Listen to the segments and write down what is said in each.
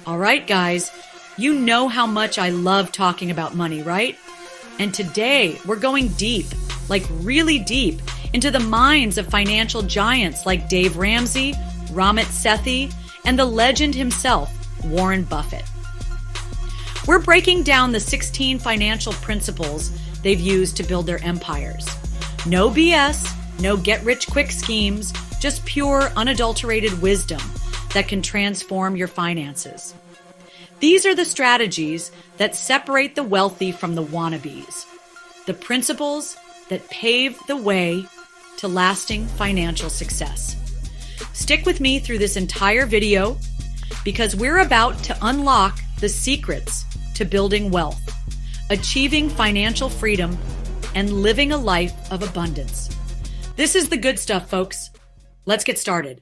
All right, guys, you know how much I love talking about money, right? And today we're going deep, like really deep, into the minds of financial giants like Dave Ramsey, Ramit Sethi, and the legend himself, Warren Buffett. We're breaking down the 16 financial principles they've used to build their empires. No BS, no get-rich-quick schemes, just pure, unadulterated wisdom that can transform your finances. These are the strategies that separate the wealthy from the wannabes, the principles that pave the way to lasting financial success. Stick with me through this entire video because we're about to unlock the secrets to building wealth, achieving financial freedom, and living a life of abundance. This is the good stuff, folks. Let's get started.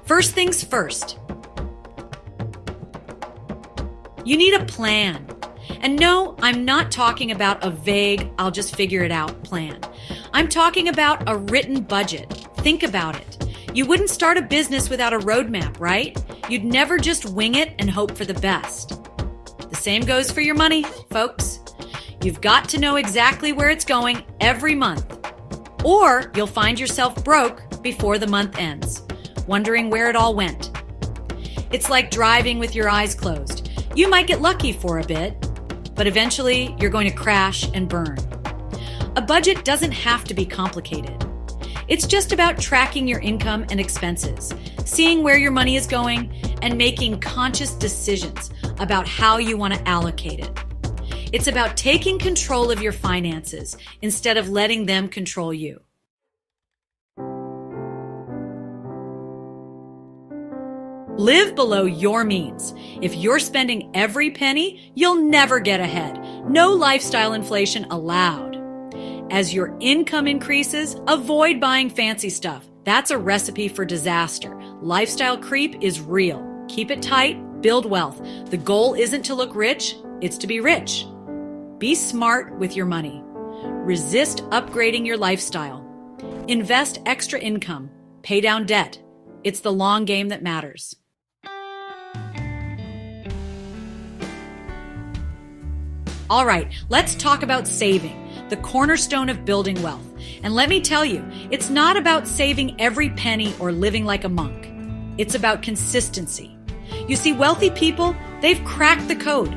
First things first, you need a plan. And no, I'm not talking about a vague, I'll just figure it out plan. I'm talking about a written budget. Think about it. You wouldn't start a business without a roadmap, right? You'd never just wing it and hope for the best. The same goes for your money, folks. You've got to know exactly where it's going every month, or you'll find yourself broke before the month ends, wondering where it all went. It's like driving with your eyes closed. You might get lucky for a bit, but eventually you're going to crash and burn. A budget doesn't have to be complicated. It's just about tracking your income and expenses, seeing where your money is going, and making conscious decisions about how you want to allocate it. It's about taking control of your finances instead of letting them control you. Live below your means. If you're spending every penny, you'll never get ahead. No lifestyle inflation allowed. As your income increases, avoid buying fancy stuff. That's a recipe for disaster. Lifestyle creep is real. Keep it tight, build wealth. The goal isn't to look rich, it's to be rich. Be smart with your money. Resist upgrading your lifestyle. Invest extra income. Pay down debt. It's the long game that matters. All right, let's talk about saving, the cornerstone of building wealth. And let me tell you, it's not about saving every penny or living like a monk. It's about consistency. You see, wealthy people, they've cracked the code.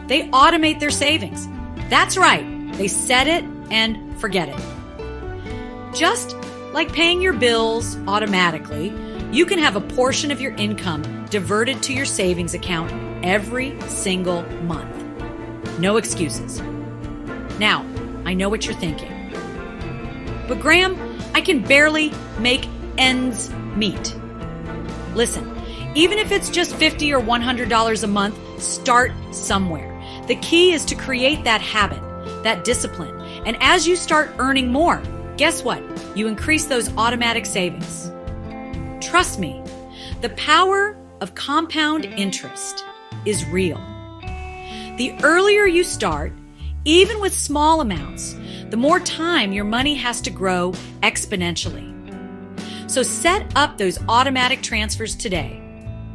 They automate their savings. That's right, they set it and forget it. Just like paying your bills automatically, you can have a portion of your income diverted to your savings account every single month. No excuses. Now, I know what you're thinking. But Graham, I can barely make ends meet. Listen, even if it's just $50 or $100 a month, start somewhere. The key is to create that habit, that discipline. And as you start earning more, guess what? You increase those automatic savings. Trust me, the power of compound interest is real. The earlier you start, even with small amounts, the more time your money has to grow exponentially. So set up those automatic transfers today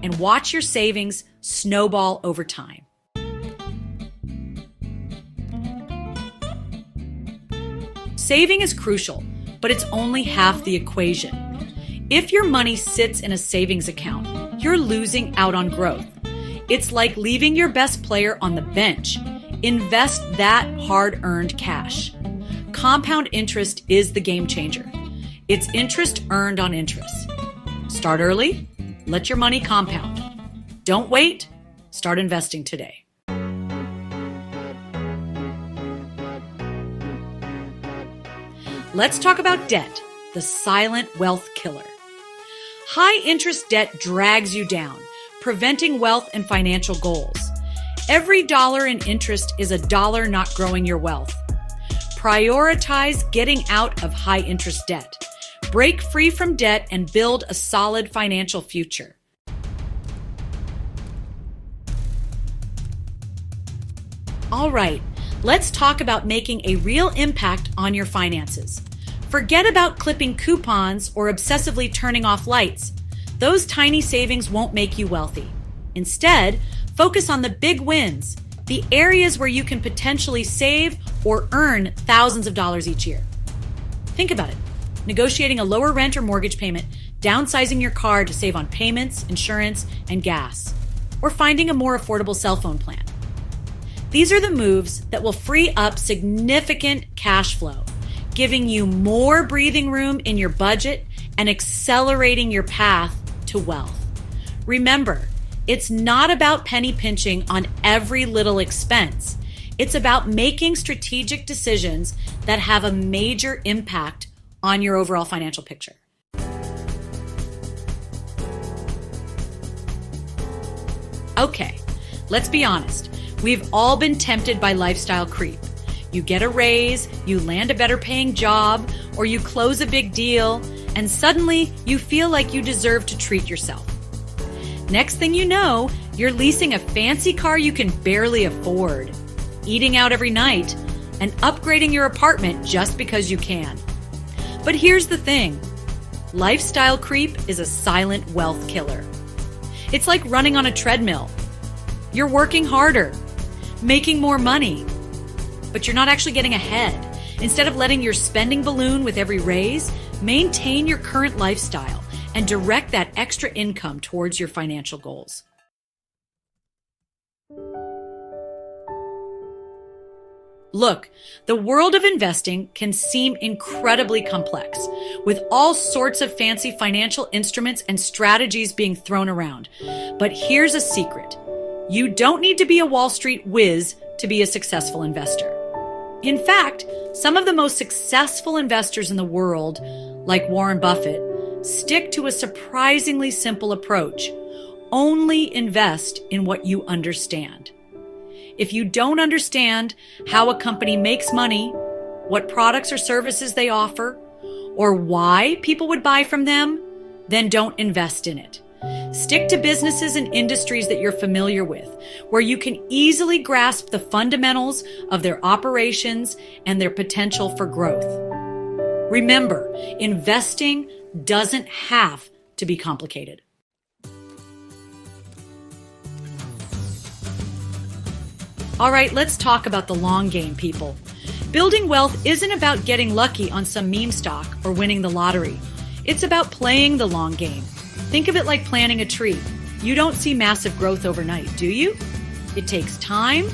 and watch your savings snowball over time. Saving is crucial, but it's only half the equation. If your money sits in a savings account, you're losing out on growth. It's like leaving your best player on the bench. Invest that hard-earned cash. Compound interest is the game changer. It's interest earned on interest. Start early, let your money compound. Don't wait, start investing today. Let's talk about debt, the silent wealth killer. High interest debt drags you down, preventing wealth and financial goals. Every dollar in interest is a dollar not growing your wealth. Prioritize getting out of high interest debt. Break free from debt and build a solid financial future. All right, let's talk about making a real impact on your finances. Forget about clipping coupons or obsessively turning off lights. Those tiny savings won't make you wealthy. Instead, focus on the big wins, the areas where you can potentially save or earn thousands of dollars each year. Think about it. Negotiating a lower rent or mortgage payment, downsizing your car to save on payments, insurance, and gas, or finding a more affordable cell phone plan. These are the moves that will free up significant cash flow, giving you more breathing room in your budget and accelerating your path to wealth. Remember, it's not about penny pinching on every little expense. It's about making strategic decisions that have a major impact on your overall financial picture. Okay, let's be honest. We've all been tempted by lifestyle creep. You get a raise, you land a better paying job, or you close a big deal, and suddenly you feel like you deserve to treat yourself. Next thing you know, you're leasing a fancy car you can barely afford, eating out every night, and upgrading your apartment just because you can. But here's the thing. Lifestyle creep is a silent wealth killer. It's like running on a treadmill. You're working harder, making more money, but you're not actually getting ahead. Instead of letting your spending balloon with every raise, maintain your current lifestyle and direct that extra income towards your financial goals. Look, the world of investing can seem incredibly complex, with all sorts of fancy financial instruments and strategies being thrown around. But here's a secret. You don't need to be a Wall Street whiz to be a successful investor. In fact, some of the most successful investors in the world, like Warren Buffett, stick to a surprisingly simple approach. Only invest in what you understand. If you don't understand how a company makes money, what products or services they offer, or why people would buy from them, then don't invest in it. Stick to businesses and industries that you're familiar with, where you can easily grasp the fundamentals of their operations and their potential for growth. Remember, investing doesn't have to be complicated. All right, let's talk about the long game, people. Building wealth isn't about getting lucky on some meme stock or winning the lottery. It's about playing the long game. Think of it like planting a tree. You don't see massive growth overnight, do you? It takes time,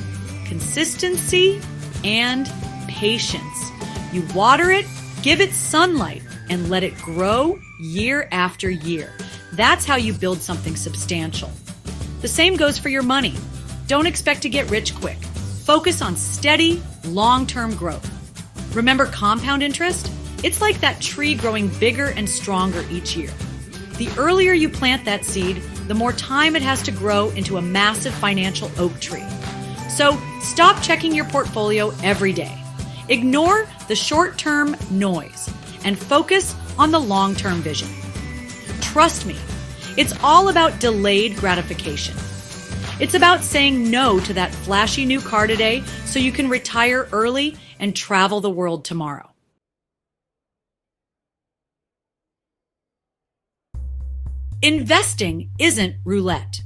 consistency, and patience. You water it, give it sunlight, and let it grow year after year. That's how you build something substantial. The same goes for your money. Don't expect to get rich quick. Focus on steady, long-term growth. Remember compound interest? It's like that tree growing bigger and stronger each year. The earlier you plant that seed, the more time it has to grow into a massive financial oak tree. So stop checking your portfolio every day. Ignore the short-term noise and focus on the long-term vision. Trust me, it's all about delayed gratification. It's about saying no to that flashy new car today so you can retire early and travel the world tomorrow. Investing isn't roulette.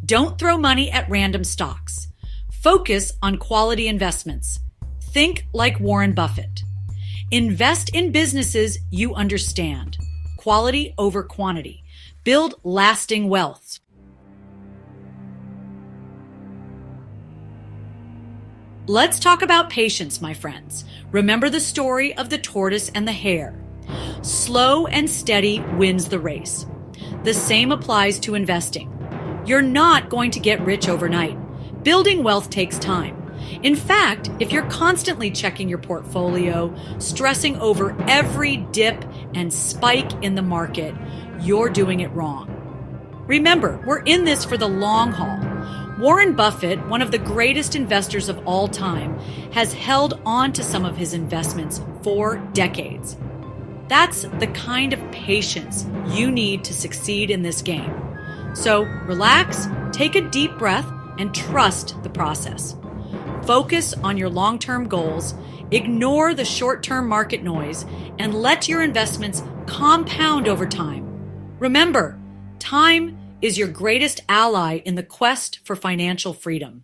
Don't throw money at random stocks. Focus on quality investments. Think like Warren Buffett. Invest in businesses you understand. Quality over quantity. Build lasting wealth. Let's talk about patience, my friends. Remember the story of the tortoise and the hare. Slow and steady wins the race. The same applies to investing. You're not going to get rich overnight. Building wealth takes time. In fact, if you're constantly checking your portfolio, stressing over every dip and spike in the market, you're doing it wrong. Remember, we're in this for the long haul. Warren Buffett, one of the greatest investors of all time, has held on to some of his investments for decades. That's the kind of patience you need to succeed in this game. So relax, take a deep breath, and trust the process. Focus on your long-term goals, ignore the short-term market noise, and let your investments compound over time. Remember, time is your greatest ally in the quest for financial freedom.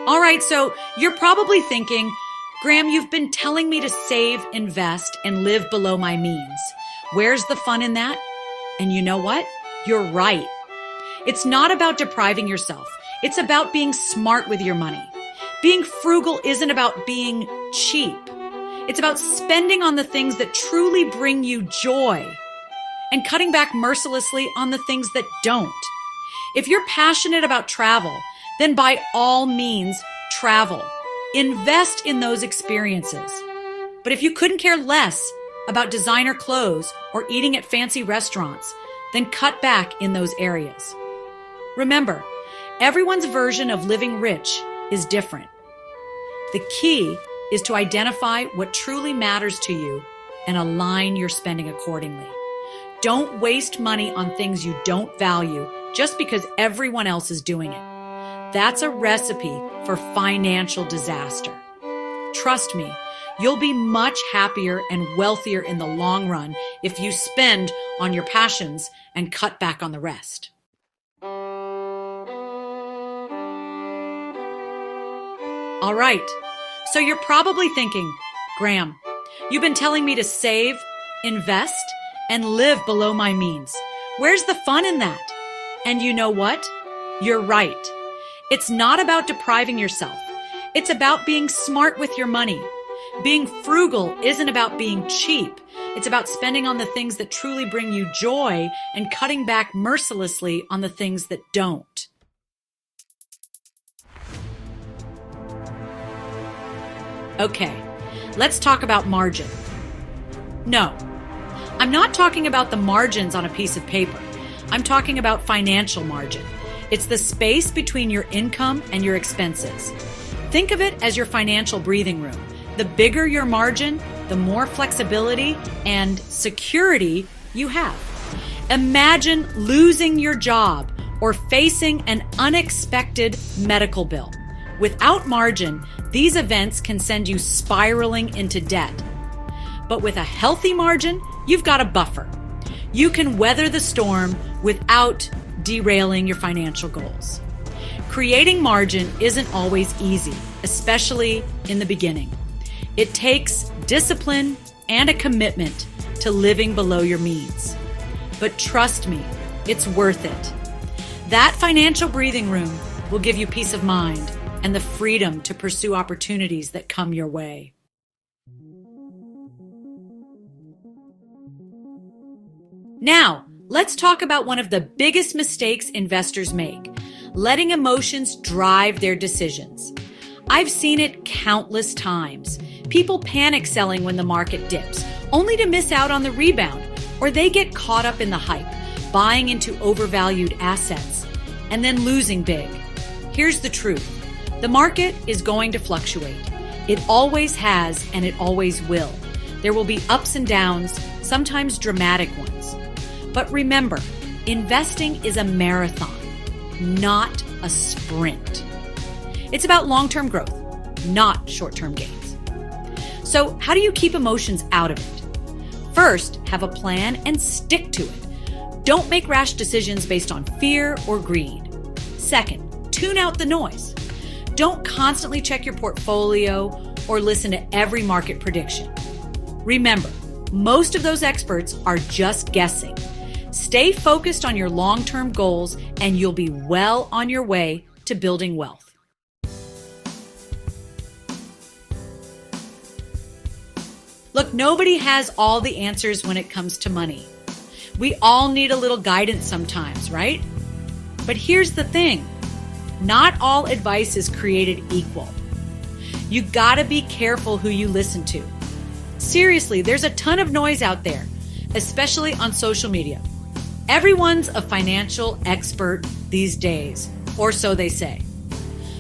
All right, so you're probably thinking, Graham, you've been telling me to save, invest, and live below my means. Where's the fun in that? And you know what? You're right. It's not about depriving yourself. It's about being smart with your money. Being frugal isn't about being cheap. It's about spending on the things that truly bring you joy and cutting back mercilessly on the things that don't. If you're passionate about travel, then by all means, travel. Invest in those experiences. But if you couldn't care less about designer clothes or eating at fancy restaurants, then cut back in those areas. Remember, everyone's version of living rich is different. The key is to identify what truly matters to you and align your spending accordingly. Don't waste money on things you don't value just because everyone else is doing it. That's a recipe for financial disaster. Trust me, you'll be much happier and wealthier in the long run if you spend on your passions and cut back on the rest. All right, so you're probably thinking, Graham, you've been telling me to save, invest, and live below my means. Where's the fun in that? And you know what? You're right. It's not about depriving yourself. It's about being smart with your money. Being frugal isn't about being cheap. It's about spending on the things that truly bring you joy and cutting back mercilessly on the things that don't. Okay, let's talk about margin. No, I'm not talking about the margins on a piece of paper. I'm talking about financial margin. It's the space between your income and your expenses. Think of it as your financial breathing room. The bigger your margin, the more flexibility and security you have. Imagine losing your job or facing an unexpected medical bill. Without margin, these events can send you spiraling into debt. But with a healthy margin, you've got a buffer. You can weather the storm without derailing your financial goals. Creating margin isn't always easy, especially in the beginning. It takes discipline and a commitment to living below your means. But trust me, it's worth it. That financial breathing room will give you peace of mind and the freedom to pursue opportunities that come your way. Now, let's talk about one of the biggest mistakes investors make: letting emotions drive their decisions. I've seen it countless times. People panic selling when the market dips, only to miss out on the rebound, or they get caught up in the hype, buying into overvalued assets, and then losing big. Here's the truth. The market is going to fluctuate. It always has, and it always will. There will be ups and downs, sometimes dramatic ones. But remember, investing is a marathon, not a sprint. It's about long-term growth, not short-term gains. So how do you keep emotions out of it? First, have a plan and stick to it. Don't make rash decisions based on fear or greed. Second, tune out the noise. Don't constantly check your portfolio or listen to every market prediction. Remember, most of those experts are just guessing. Stay focused on your long-term goals and you'll be well on your way to building wealth. Look, nobody has all the answers when it comes to money. We all need a little guidance sometimes, right? But here's the thing. Not all advice is created equal. You gotta be careful who you listen to. Seriously, there's a ton of noise out there, especially on social media. Everyone's a financial expert these days, or so they say.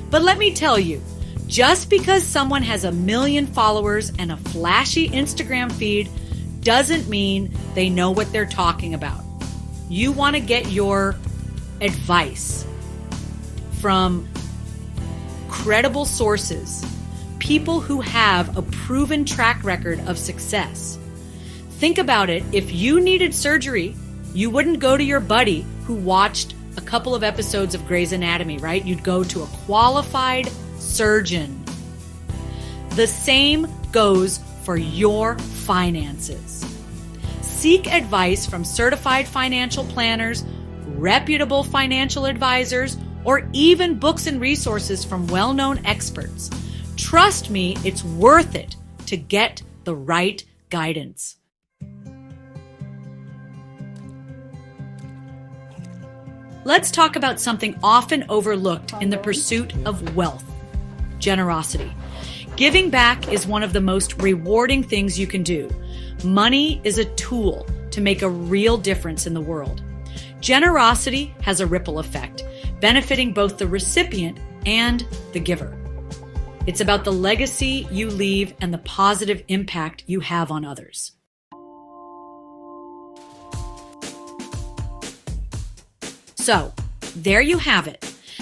But let me tell you, just because someone has 1 million followers and a flashy Instagram feed doesn't mean they know what they're talking about. You want to get your advice from credible sources, people who have a proven track record of success. Think about it. If you needed surgery, you wouldn't go to your buddy who watched a couple of episodes of Grey's Anatomy, right? You'd go to a qualified surgeon. The same goes for your finances. Seek advice from certified financial planners, reputable financial advisors, or even books and resources from well-known experts. Trust me, it's worth it to get the right guidance. Let's talk about something often overlooked in the pursuit of wealth: generosity. Giving back is one of the most rewarding things you can do. Money is a tool to make a real difference in the world. Generosity has a ripple effect, benefiting both the recipient and the giver. It's about the legacy you leave and the positive impact you have on others. So, there you have it.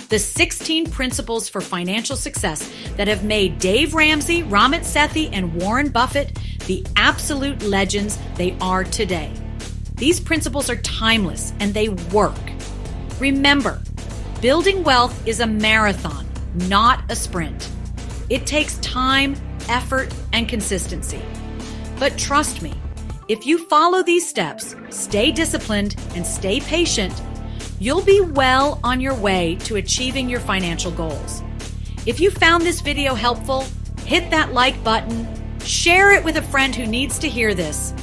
The 16 principles for financial success that have made Dave Ramsey, Ramit Sethi, and Warren Buffett the absolute legends they are today. These principles are timeless and they work. Remember, building wealth is a marathon, not a sprint. It takes time, effort, and consistency. But trust me, if you follow these steps, stay disciplined, and stay patient, you'll be well on your way to achieving your financial goals. If you found this video helpful, hit that like button, share it with a friend who needs to hear this,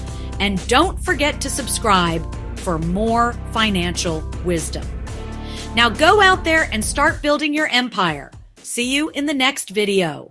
and don't forget to subscribe for more financial wisdom. Now go out there and start building your empire. See you in the next video.